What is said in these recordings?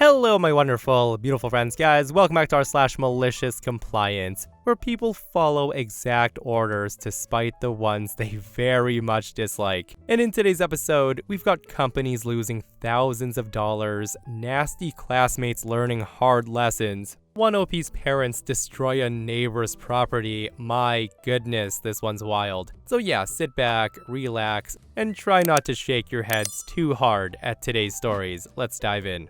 Hello, my wonderful, beautiful friends, guys. Welcome back to our /MaliciousCompliance, where people follow exact orders to spite the ones they very much dislike. And in today's episode, we've got companies losing thousands of dollars, nasty classmates learning hard lessons, one OP's parents destroy a neighbor's property. My goodness, this one's wild. So yeah, sit back, relax, and try not to shake your heads too hard at today's stories. Let's dive in.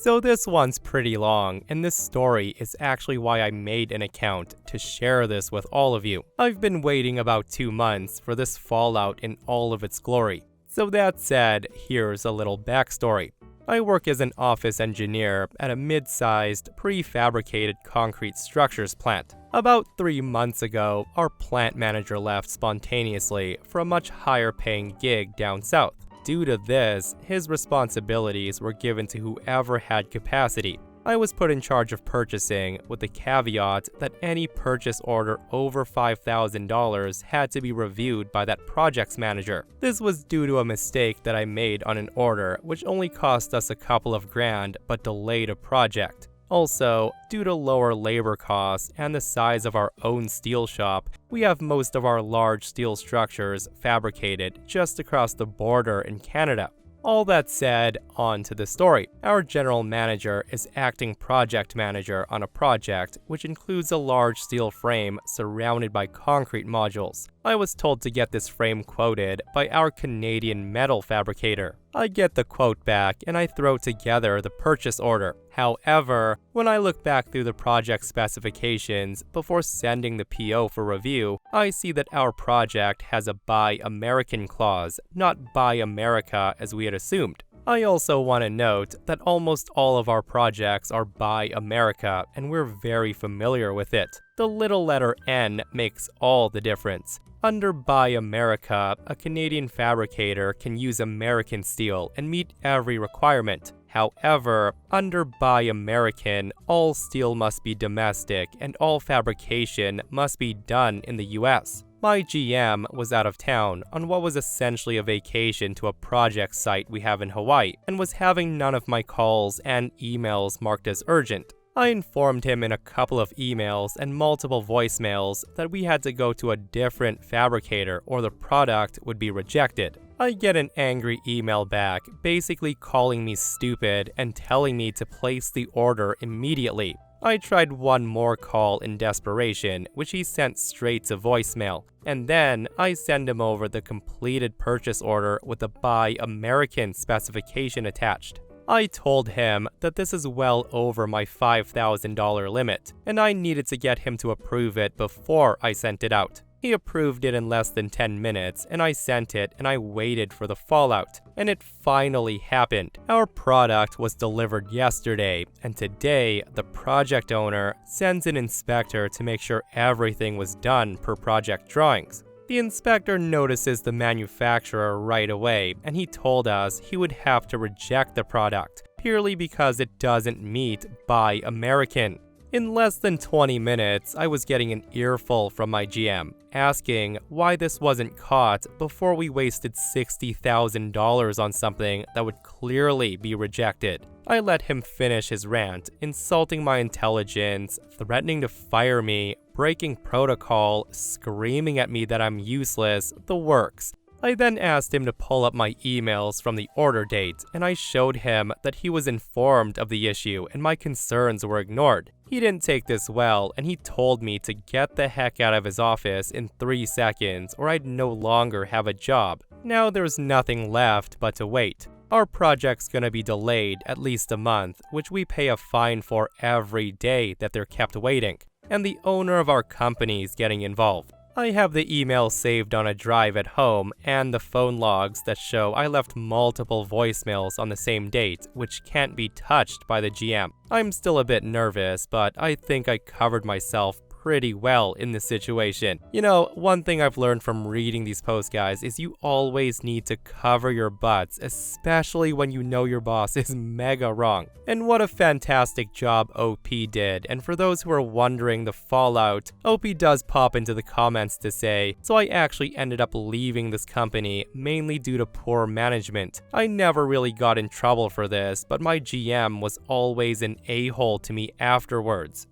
So this one's pretty long, and this story is actually why I made an account to share this with all of you. I've been waiting about 2 months for this fallout in all of its glory. So that said, here's a little backstory. I work as an office engineer at a mid-sized, prefabricated concrete structures plant. About 3 months ago, our plant manager left spontaneously for a much higher paying gig down south. Due to this, his responsibilities were given to whoever had capacity. I was put in charge of purchasing, with the caveat that any purchase order over $5,000 had to be reviewed by that project's manager. This was due to a mistake that I made on an order, which only cost us a couple of grand but delayed a project. Also, due to lower labor costs and the size of our own steel shop, we have most of our large steel structures fabricated just across the border in Canada. All that said, on to the story. Our general manager is acting project manager on a project which includes a large steel frame surrounded by concrete modules. I was told to get this frame quoted by our Canadian metal fabricator. I get the quote back and I throw together the purchase order. However, when I look back through the project specifications before sending the PO for review, I see that our project has a Buy American clause, not Buy America as we had assumed. I also want to note that almost all of our projects are Buy America, and we're very familiar with it. The little letter N makes all the difference. Under Buy America, a Canadian fabricator can use American steel and meet every requirement. However, under Buy American, all steel must be domestic and all fabrication must be done in the US. My GM was out of town on what was essentially a vacation to a project site we have in Hawaii and was having none of my calls and emails marked as urgent. I informed him in a couple of emails and multiple voicemails that we had to go to a different fabricator or the product would be rejected. I get an angry email back, basically calling me stupid and telling me to place the order immediately. I tried one more call in desperation, which he sent straight to voicemail, and then I send him over the completed purchase order with the Buy American specification attached. I told him that this is well over my $5,000 limit, and I needed to get him to approve it before I sent it out. He approved it in less than 10 minutes, and I sent it and I waited for the fallout. And it finally happened. Our product was delivered yesterday, and today the project owner sends an inspector to make sure everything was done per project drawings. The inspector notices the manufacturer right away, and he told us he would have to reject the product, purely because it doesn't meet Buy American. In less than 20 minutes, I was getting an earful from my GM, asking why this wasn't caught before we wasted $60,000 on something that would clearly be rejected. I let him finish his rant, insulting my intelligence, threatening to fire me, breaking protocol, screaming at me that I'm useless, the works. I then asked him to pull up my emails from the order date, and I showed him that he was informed of the issue and my concerns were ignored. He didn't take this well, and he told me to get the heck out of his office in 3 seconds or I'd no longer have a job. Now there's nothing left but to wait. Our project's gonna be delayed at least a month, which we pay a fine for every day that they're kept waiting, and the owner of our company's getting involved. I have the email saved on a drive at home and the phone logs that show I left multiple voicemails on the same date, which can't be touched by the GM. I'm still a bit nervous, but I think I covered myself pretty well in this situation. You know, one thing I've learned from reading these posts, guys, is you always need to cover your butts, especially when you know your boss is mega wrong. And what a fantastic job OP did. And for those who are wondering the fallout, OP does pop into the comments to say, so I actually ended up leaving this company mainly due to poor management. I never really got in trouble for this, but my GM was always an a-hole to me afterwards.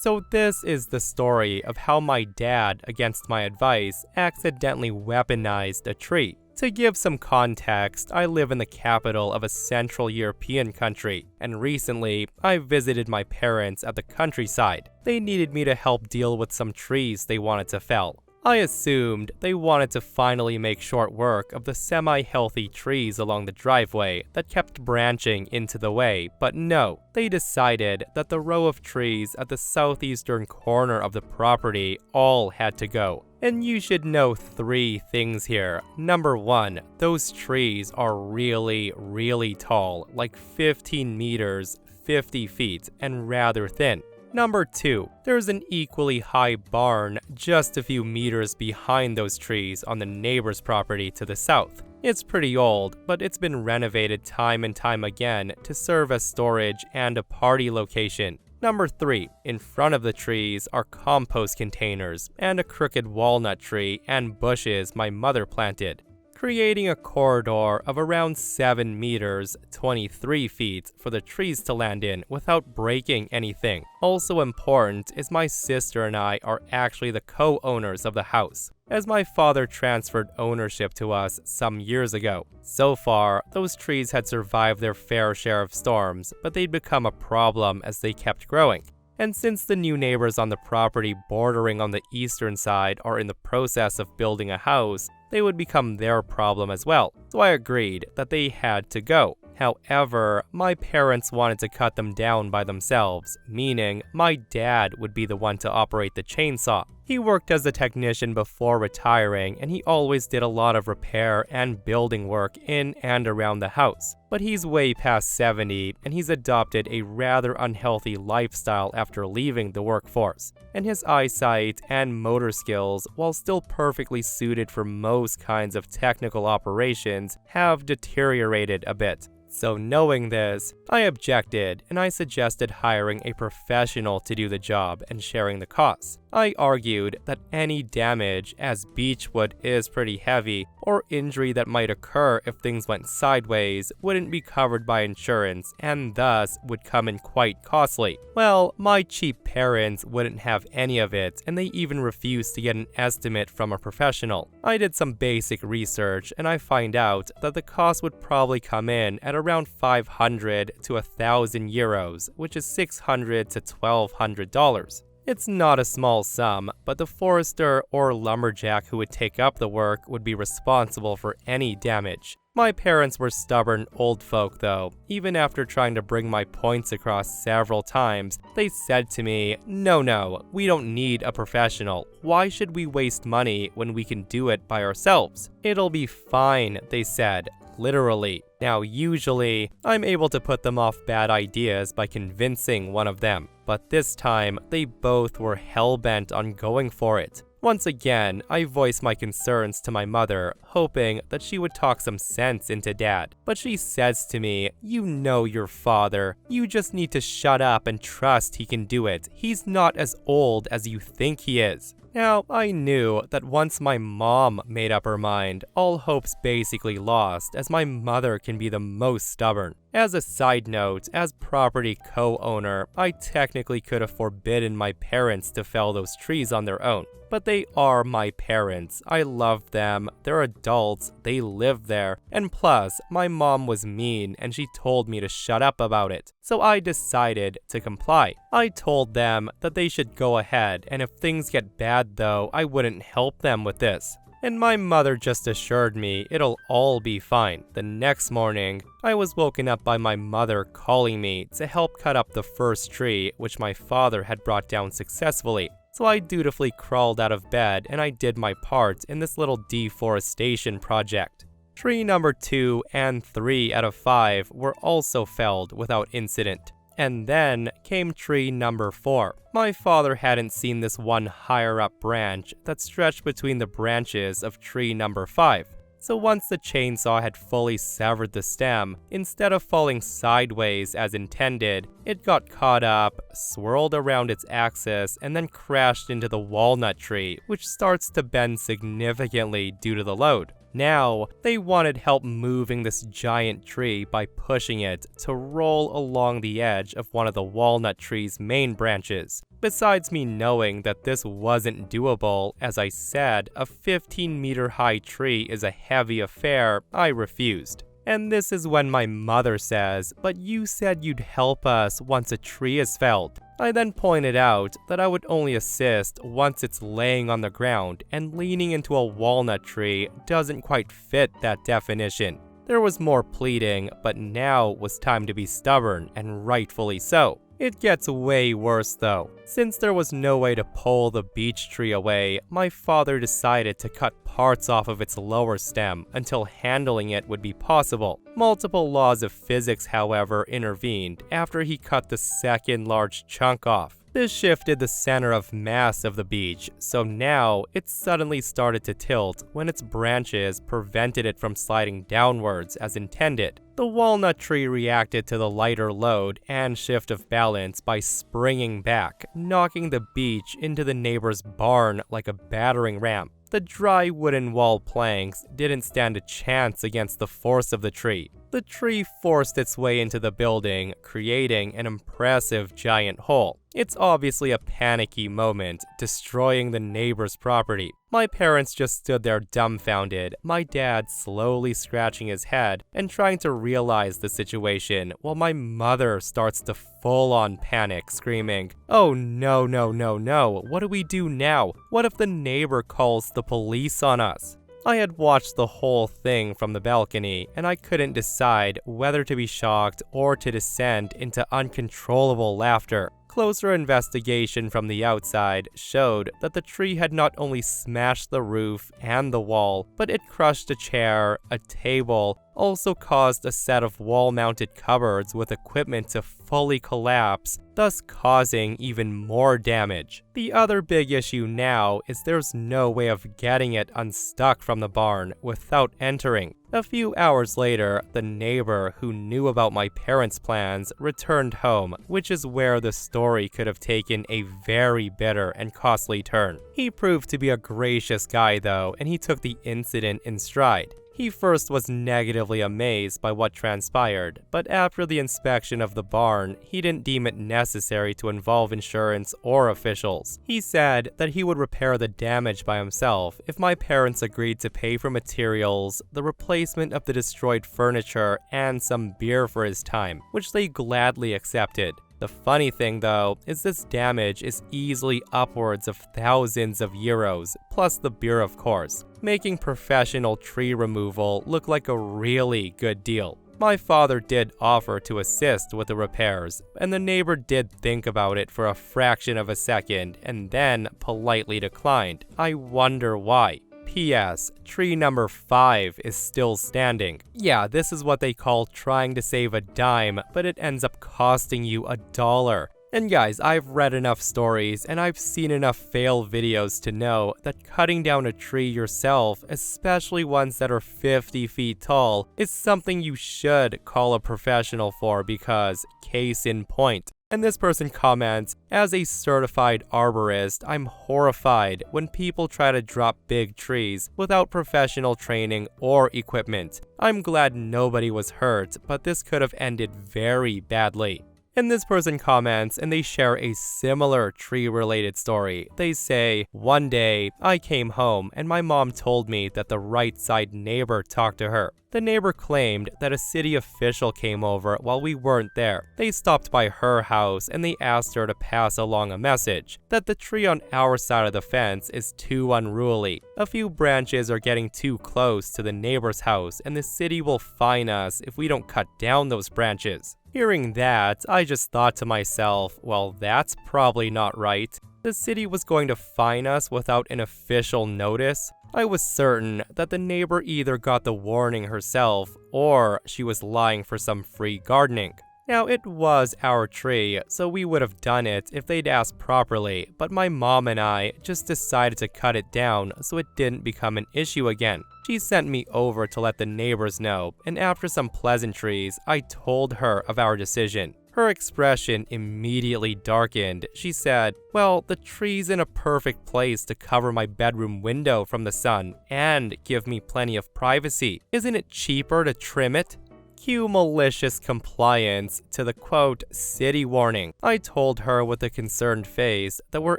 So this is the story of how my dad, against my advice, accidentally weaponized a tree. To give some context, I live in the capital of a Central European country, and recently, I visited my parents at the countryside. They needed me to help deal with some trees they wanted to fell. I assumed they wanted to finally make short work of the semi-healthy trees along the driveway that kept branching into the way, but no, they decided that the row of trees at the southeastern corner of the property all had to go. And you should know 3 things here. Number 1, those trees are really tall, like 15 meters, 50 feet, and rather thin. Number 2, there's an equally high barn just a few meters behind those trees on the neighbor's property to the south. It's pretty old, but it's been renovated time and time again to serve as storage and a party location. Number 3, in front of the trees are compost containers and a crooked walnut tree and bushes my mother planted, creating a corridor of around 7 meters, 23 feet for the trees to land in without breaking anything. Also important is my sister and I are actually the co-owners of the house, as my father transferred ownership to us some years ago. So far, those trees had survived their fair share of storms, but they'd become a problem as they kept growing. And since the new neighbors on the property bordering on the eastern side are in the process of building a house, they would become their problem as well. So I agreed that they had to go. However, my parents wanted to cut them down by themselves, meaning my dad would be the one to operate the chainsaw. He worked as a technician before retiring, and he always did a lot of repair and building work in and around the house. But he's way past 70, and he's adopted a rather unhealthy lifestyle after leaving the workforce. And his eyesight and motor skills, while still perfectly suited for most kinds of technical operations, have deteriorated a bit. So knowing this, I objected and I suggested hiring a professional to do the job and sharing the costs. I argued that any damage, as beechwood is pretty heavy, or injury that might occur if things went sideways wouldn't be covered by insurance and thus would come in quite costly. Well, my cheap parents wouldn't have any of it, and they even refused to get an estimate from a professional. I did some basic research and I find out that the cost would probably come in at around 500 to 1,000 euros, which is $600 to $1,200. It's not a small sum, but the forester or lumberjack who would take up the work would be responsible for any damage. My parents were stubborn old folk though. Even after trying to bring my points across several times, they said to me, no, we don't need a professional. Why should we waste money when we can do it by ourselves? It'll be fine, they said. Literally. Now, usually, I'm able to put them off bad ideas by convincing one of them, but this time, they both were hell-bent on going for it. Once again, I voiced my concerns to my mother, hoping that she would talk some sense into Dad. But she says to me, "You know your father. You just need to shut up and trust he can do it. He's not as old as you think he is." Now, I knew that once my mom made up her mind, all hope's basically lost, as my mother can be the most stubborn. As a side note, as property co-owner, I technically could have forbidden my parents to fell those trees on their own. But they are my parents. I love them. They're adults. They live there. And plus, my mom was mean and she told me to shut up about it. So I decided to comply. I told them that they should go ahead, and if things get bad though, I wouldn't help them with this. And my mother just assured me it'll all be fine. The next morning, I was woken up by my mother calling me to help cut up the first tree which my father had brought down successfully. So I dutifully crawled out of bed and I did my part in this little deforestation project. Tree number 2 and 3 out of 5 were also felled without incident. And then came tree number 4. My father hadn't seen this one higher up branch that stretched between the branches of tree number 5. So once the chainsaw had fully severed the stem, instead of falling sideways as intended, it got caught up, swirled around its axis, and then crashed into the walnut tree, which starts to bend significantly due to the load. Now, they wanted help moving this giant tree by pushing it to roll along the edge of one of the walnut tree's main branches. Besides me knowing that this wasn't doable, as I said, a 15-meter high tree is a heavy affair, I refused. And this is when my mother says, "But you said you'd help us once a tree is felled." I then pointed out that I would only assist once it's laying on the ground, and leaning into a walnut tree doesn't quite fit that definition. There was more pleading, but now was time to be stubborn, and rightfully so. It gets way worse though. Since there was no way to pull the beech tree away, my father decided to cut parts off of its lower stem until handling it would be possible. Multiple laws of physics, however, intervened after he cut the second large chunk off. This shifted the center of mass of the beech, so now it suddenly started to tilt when its branches prevented it from sliding downwards as intended. The walnut tree reacted to the lighter load and shift of balance by springing back, knocking the beech into the neighbor's barn like a battering ram. The dry wooden wall planks didn't stand a chance against the force of the tree. The tree forced its way into the building, creating an impressive giant hole. It's obviously a panicky moment, destroying the neighbor's property. My parents just stood there dumbfounded, my dad slowly scratching his head and trying to realize the situation, while my mother starts to full-on panic, screaming, "Oh no, no, no, no, what do we do now? What if the neighbor calls the police on us?" I had watched the whole thing from the balcony, and I couldn't decide whether to be shocked or to descend into uncontrollable laughter. Closer investigation from the outside showed that the tree had not only smashed the roof and the wall, but it crushed a chair, a table, also caused a set of wall-mounted cupboards with equipment to fully collapse, thus causing even more damage. The other big issue now is there's no way of getting it unstuck from the barn without entering. A few hours later, the neighbor who knew about my parents' plans returned home, which is where the story could have taken a very bitter and costly turn. He proved to be a gracious guy though, and he took the incident in stride. He first was negatively amazed by what transpired, but after the inspection of the barn, he didn't deem it necessary to involve insurance or officials. He said that he would repair the damage by himself if my parents agreed to pay for materials, the replacement of the destroyed furniture, and some beer for his time, which they gladly accepted. The funny thing though, is this damage is easily upwards of thousands of euros, plus the beer of course, making professional tree removal look like a really good deal. My father did offer to assist with the repairs, and the neighbor did think about it for a fraction of a second and then politely declined. I wonder why. P.S. Tree number 5 is still standing. Yeah, this is what they call trying to save a dime, but it ends up costing you $1. And guys, I've read enough stories and I've seen enough fail videos to know that cutting down a tree yourself, especially ones that are 50 feet tall, is something you should call a professional for because, case in point. And this person comments, "As a certified arborist, I'm horrified when people try to drop big trees without professional training or equipment. I'm glad nobody was hurt, but this could have ended very badly." And this person comments and they share a similar tree-related story. They say, "One day, I came home and my mom told me that the right side neighbor talked to her. The neighbor claimed that a city official came over while we weren't there. They stopped by her house and they asked her to pass along a message, that the tree on our side of the fence is too unruly. A few branches are getting too close to the neighbor's house and the city will fine us if we don't cut down those branches." Hearing that, I just thought to myself, well, that's probably not right. The city was going to fine us without an official notice? I was certain that the neighbor either got the warning herself or she was lying for some free gardening. Now, it was our tree, so we would have done it if they'd asked properly, but my mom and I just decided to cut it down so it didn't become an issue again. She sent me over to let the neighbors know, and after some pleasantries, I told her of our decision. Her expression immediately darkened. She said, "Well, the tree's in a perfect place to cover my bedroom window from the sun and give me plenty of privacy. Isn't it cheaper to trim it?" Cue malicious compliance to the quote, city warning. I told her with a concerned face that we're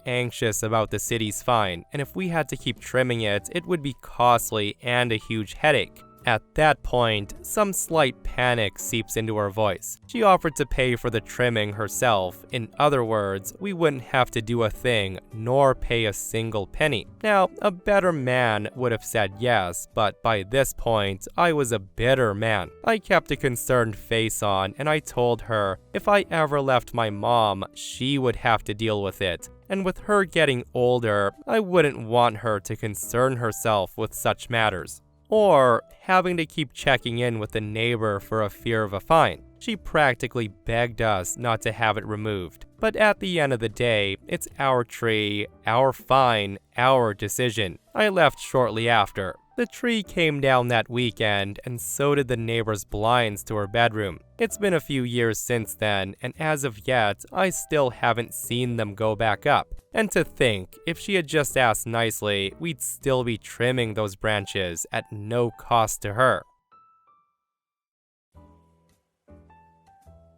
anxious about the city's fine, and if we had to keep trimming it, it would be costly and a huge headache. At that point, some slight panic seeps into her voice. She offered to pay for the trimming herself. In other words, we wouldn't have to do a thing, nor pay a single penny. Now, a better man would have said yes, but by this point, I was a bitter man. I kept a concerned face on, and I told her if I ever left my mom, she would have to deal with it. And with her getting older, I wouldn't want her to concern herself with such matters, or having to keep checking in with the neighbor for a fear of a fine. She practically begged us not to have it removed. But at the end of the day, it's our tree, our fine, our decision. I left shortly after. The tree came down that weekend, and so did the neighbor's blinds to her bedroom. It's been a few years since then, and as of yet, I still haven't seen them go back up. And to think, if she had just asked nicely, we'd still be trimming those branches at no cost to her.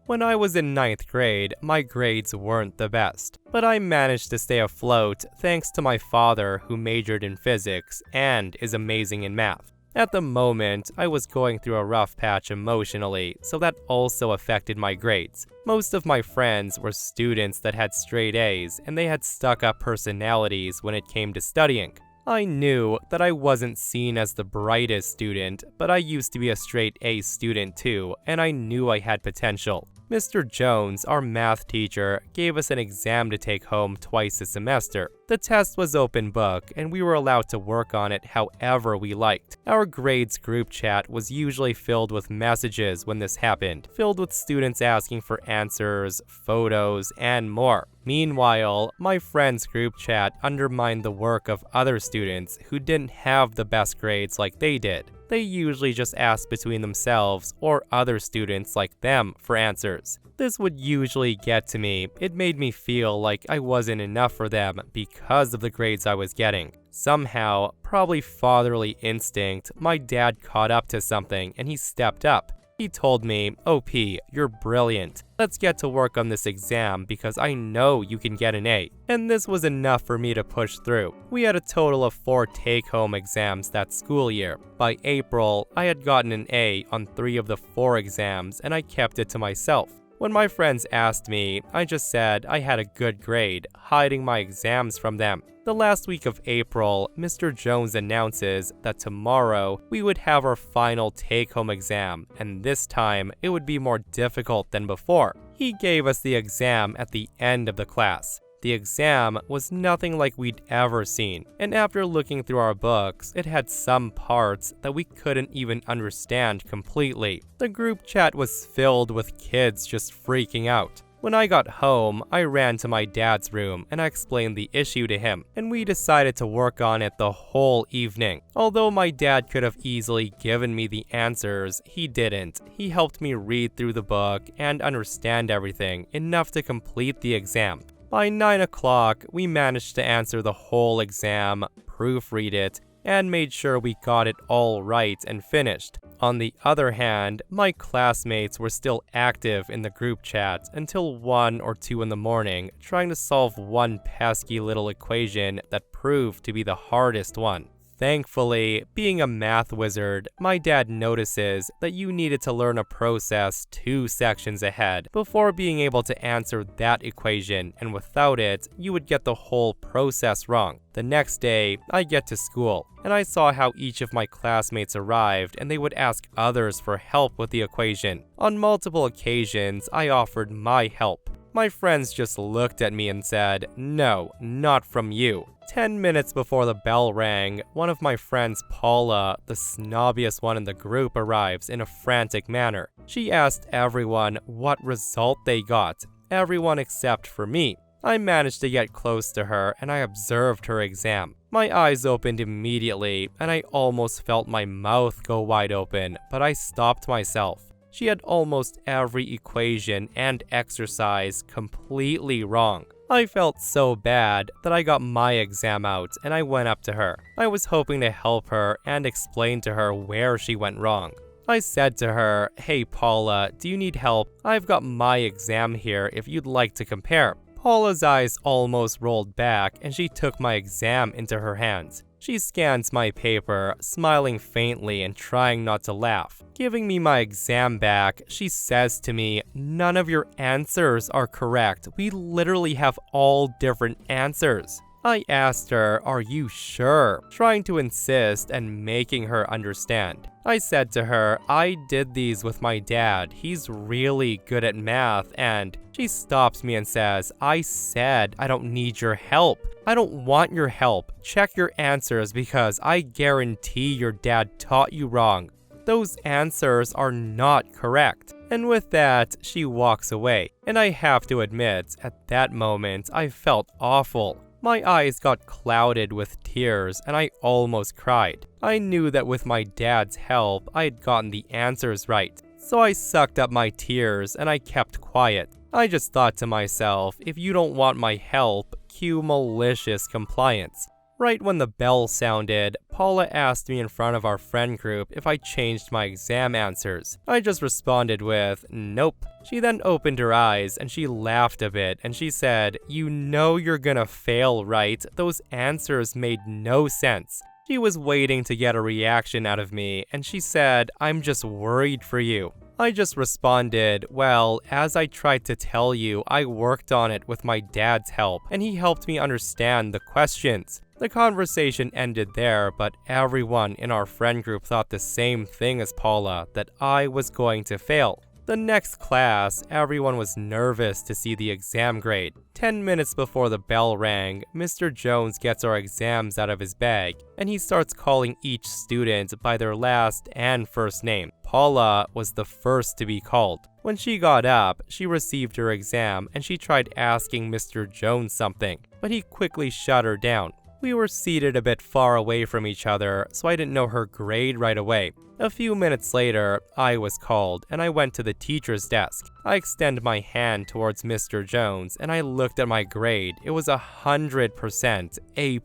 When I was in 9th grade, my grades weren't the best, but I managed to stay afloat thanks to my father, who majored in physics and is amazing in math. At the moment, I was going through a rough patch emotionally, so that also affected my grades. Most of my friends were students that had straight A's, and they had stuck-up personalities when it came to studying. I knew that I wasn't seen as the brightest student, but I used to be a straight A student too, and I knew I had potential. Mr. Jones, our math teacher, gave us an exam to take home twice a semester. The test was open book, and we were allowed to work on it however we liked. Our grades group chat was usually filled with messages when this happened, filled with students asking for answers, photos, and more. Meanwhile, my friends' group chat undermined the work of other students who didn't have the best grades like they did. They usually just asked between themselves or other students like them for answers. This would usually get to me. It made me feel like I wasn't enough for them because of the grades I was getting. Somehow, probably fatherly instinct, my dad caught up to something and he stepped up. He told me, "OP, you're brilliant. Let's get to work on this exam because I know you can get an A." And this was enough for me to push through. We had a total of 4 take-home exams that school year. By April, I had gotten an A on 3 of the 4 exams, and I kept it to myself. When my friends asked me, I just said I had a good grade, hiding my exams from them. The last week of April, Mr. Jones announces that tomorrow we would have our final take-home exam, and this time it would be more difficult than before. He gave us the exam at the end of the class. The exam was nothing like we'd ever seen, and after looking through our books, it had some parts that we couldn't even understand completely. The group chat was filled with kids just freaking out. When I got home, I ran to my dad's room and I explained the issue to him, and we decided to work on it the whole evening. Although my dad could have easily given me the answers, he didn't. He helped me read through the book and understand everything enough to complete the exam. By 9 o'clock, we managed to answer the whole exam, proofread it, and made sure we got it all right and finished. On the other hand, my classmates were still active in the group chat until 1 or 2 in the morning, trying to solve one pesky little equation that proved to be the hardest one. Thankfully, being a math wizard, my dad notices that you needed to learn a process 2 sections ahead before being able to answer that equation, and without it, you would get the whole process wrong. The next day, I get to school, and I saw how each of my classmates arrived and they would ask others for help with the equation. On multiple occasions, I offered my help. My friends just looked at me and said, "No, not from you." 10 minutes before the bell rang, one of my friends, Paula, the snobbiest one in the group, arrives in a frantic manner. She asked everyone what result they got, everyone except for me. I managed to get close to her and I observed her exam. My eyes opened immediately and I almost felt my mouth go wide open, but I stopped myself. She had almost every equation and exercise completely wrong. I felt so bad that I got my exam out and I went up to her. I was hoping to help her and explain to her where she went wrong. I said to her, "Hey Paula, do you need help? I've got my exam here if you'd like to compare." Paula's eyes almost rolled back and she took my exam into her hands. She scans my paper, smiling faintly and trying not to laugh. Giving me my exam back, she says to me, "None of your answers are correct. We literally have all different answers." I asked her, "Are you sure?" trying to insist and making her understand. I said to her, "I did these with my dad. He's really good at math," and she stops me and says, "I said I don't need your help. I don't want your help. Check your answers because I guarantee your dad taught you wrong. Those answers are not correct." And with that, she walks away. And I have to admit, at that moment, I felt awful. My eyes got clouded with tears and I almost cried. I knew that with my dad's help, I had gotten the answers right. So I sucked up my tears and I kept quiet. I just thought to myself, if you don't want my help, cue malicious compliance. Right when the bell sounded, Paula asked me in front of our friend group if I changed my exam answers. I just responded with, "Nope." She then opened her eyes and she laughed a bit and she said, "You know you're gonna fail, right? Those answers made no sense." She was waiting to get a reaction out of me and she said, "I'm just worried for you." I just responded, "Well, as I tried to tell you, I worked on it with my dad's help and he helped me understand the questions." The conversation ended there, but everyone in our friend group thought the same thing as Paula, that I was going to fail. The next class, everyone was nervous to see the exam grade. 10 minutes before the bell rang, Mr. Jones gets our exams out of his bag, and he starts calling each student by their last and first name. Paula was the first to be called. When she got up, she received her exam and she tried asking Mr. Jones something, but he quickly shut her down. We were seated a bit far away from each other, so I didn't know her grade right away. A few minutes later, I was called, and I went to the teacher's desk. I extend my hand towards Mr. Jones, and I looked at my grade. It was 100% A+.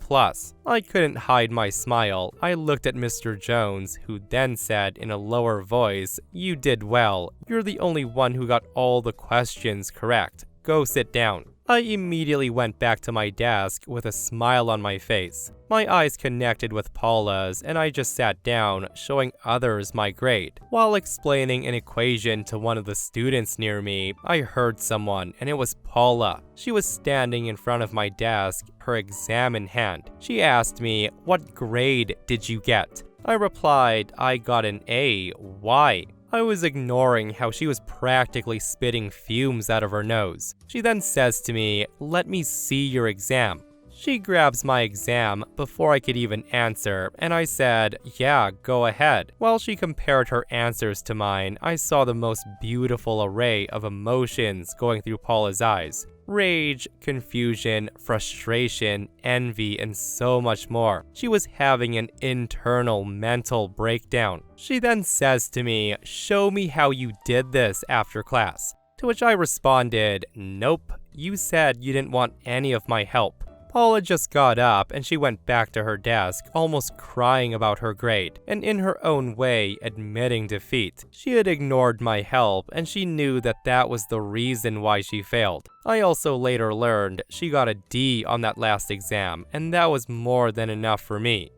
I couldn't hide my smile. I looked at Mr. Jones, who then said in a lower voice, "You did well. You're the only one who got all the questions correct. Go sit down." I immediately went back to my desk with a smile on my face. My eyes connected with Paula's and I just sat down, showing others my grade. While explaining an equation to one of the students near me, I heard someone, and it was Paula. She was standing in front of my desk, her exam in hand. She asked me, "What grade did you get?" I replied, "I got an A. Why?" I was ignoring how she was practically spitting fumes out of her nose. She then says to me, "Let me see your exam." She grabs my exam before I could even answer, and I said, "Yeah, go ahead." While she compared her answers to mine, I saw the most beautiful array of emotions going through Paula's eyes. Rage, confusion, frustration, envy, and so much more. She was having an internal mental breakdown. She then says to me, "Show me how you did this after class." To which I responded, "Nope, you said you didn't want any of my help." Paula just got up and she went back to her desk, almost crying about her grade, and in her own way admitting defeat. She had ignored my help and she knew that that was the reason why she failed. I also later learned she got a D on that last exam, and that was more than enough for me.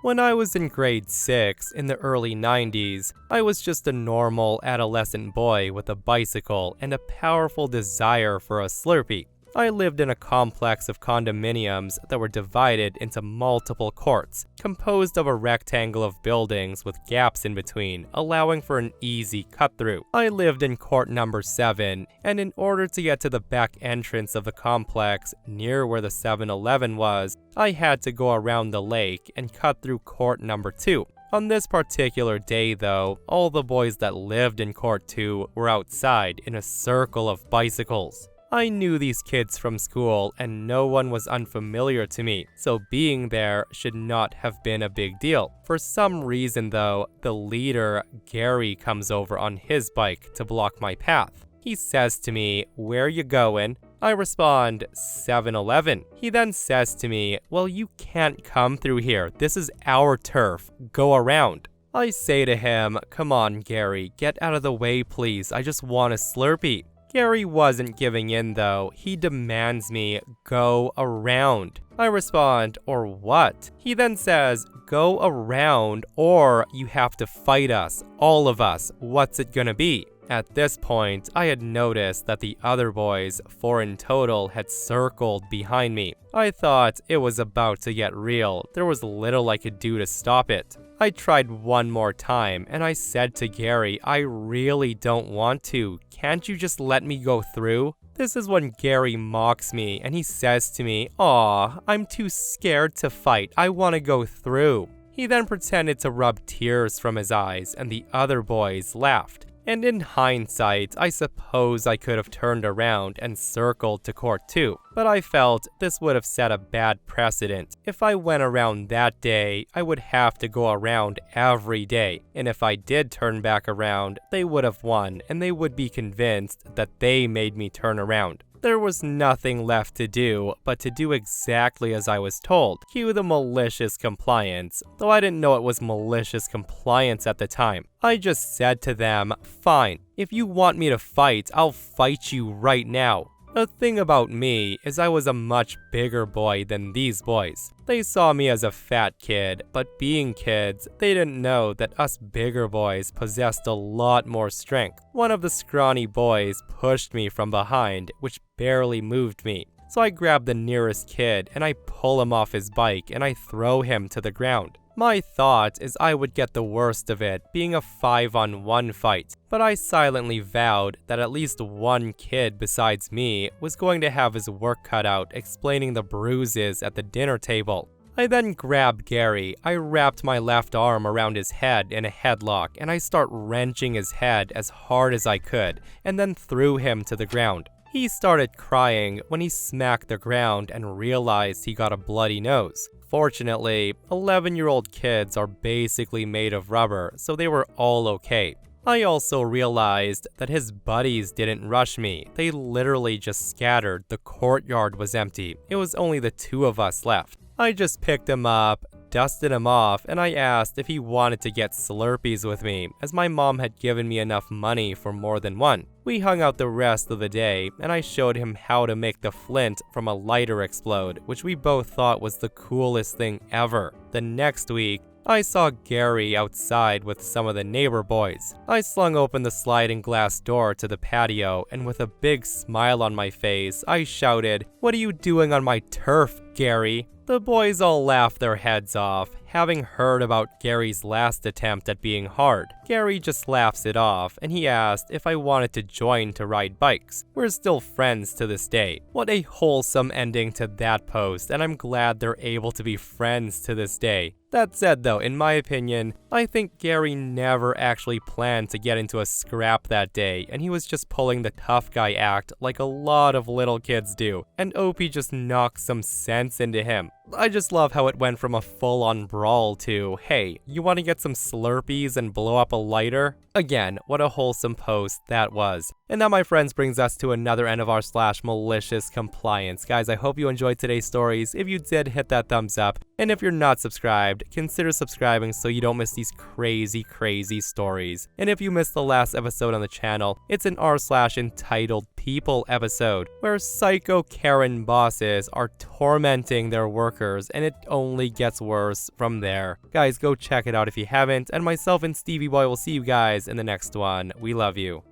When I was in grade 6 in the early 90s, I was just a normal adolescent boy with a bicycle and a powerful desire for a Slurpee. I lived in a complex of condominiums that were divided into multiple courts, composed of a rectangle of buildings with gaps in between, allowing for an easy cut-through. I lived in court number 7, and in order to get to the back entrance of the complex, near where the 7-Eleven was, I had to go around the lake and cut through court number 2. On this particular day, though, all the boys that lived in court 2 were outside in a circle of bicycles. I knew these kids from school, and no one was unfamiliar to me, so being there should not have been a big deal. For some reason, though, the leader, Gary, comes over on his bike to block my path. He says to me, "Where you going?" I respond, 7-Eleven. He then says to me, "Well, you can't come through here. This is our turf. Go around." I say to him, "Come on, Gary, get out of the way, please. I just want a Slurpee." Gary wasn't giving in, though. He demands me go around. I respond, "Or what?" He then says, "Go around, or you have to fight us, all of us. What's it gonna be?" At this point, I had noticed that the other boys, 4 in total, had circled behind me. I thought it was about to get real. There was little I could do to stop it. I tried one more time, and I said to Gary, "I really don't want to. Can't you just let me go through?" This is when Gary mocks me, and he says to me, "Aw, I'm too scared to fight. I want to go through." He then pretended to rub tears from his eyes, and the other boys laughed. And in hindsight, I suppose I could have turned around and circled to court 2, but I felt this would have set a bad precedent. If I went around that day, I would have to go around every day, and if I did turn back around, they would have won, and they would be convinced that they made me turn around. There was nothing left to do but to do exactly as I was told. Cue the malicious compliance, though I didn't know it was malicious compliance at the time. I just said to them, "Fine, if you want me to fight, I'll fight you right now." The thing about me is I was a much bigger boy than these boys. They saw me as a fat kid, but being kids, they didn't know that us bigger boys possessed a lot more strength. One of the scrawny boys pushed me from behind, which barely moved me. So I grab the nearest kid and I pull him off his bike and I throw him to the ground. My thought is I would get the worst of it, being a 5-on-1 fight, but I silently vowed that at least one kid besides me was going to have his work cut out explaining the bruises at the dinner table. I then grabbed Gary, I wrapped my left arm around his head in a headlock, and I start wrenching his head as hard as I could, and then threw him to the ground. He started crying when he smacked the ground and realized he got a bloody nose. Fortunately, 11-year-old kids are basically made of rubber, so they were all okay. I also realized that his buddies didn't rush me. They literally just scattered. The courtyard was empty. It was only the 2 of us left. I just picked him up, dusted him off, and I asked if he wanted to get Slurpees with me, as my mom had given me enough money for more than one. We hung out the rest of the day, and I showed him how to make the flint from a lighter explode, which we both thought was the coolest thing ever. The next week, I saw Gary outside with some of the neighbor boys. I slung open the sliding glass door to the patio, and with a big smile on my face, I shouted, "What are you doing on my turf, Gary?" The boys all laughed their heads off, having heard about Gary's last attempt at being hard. Gary just laughs it off, and he asked if I wanted to join to ride bikes. We're still friends to this day. What a wholesome ending to that post, and I'm glad they're able to be friends to this day. That said though, in my opinion, I think Gary never actually planned to get into a scrap that day, and he was just pulling the tough guy act like a lot of little kids do, and OP just knocked some sense into him. I just love how it went from a full-on brawl to, hey, you want to get some Slurpees and blow up a lighter? Again, what a wholesome post that was. And that, my friends, brings us to another end of our /malicious compliance. Guys, I hope you enjoyed today's stories. If you did, hit that thumbs up. And if you're not subscribed, consider subscribing so you don't miss these crazy stories. And if you missed the last episode on the channel, it's an r/entitled People episode, where psycho Karen bosses are tormenting their workers, and it only gets worse from there. Guys, go check it out if you haven't, and myself and Stevie Boy will see you guys in the next one. We love you.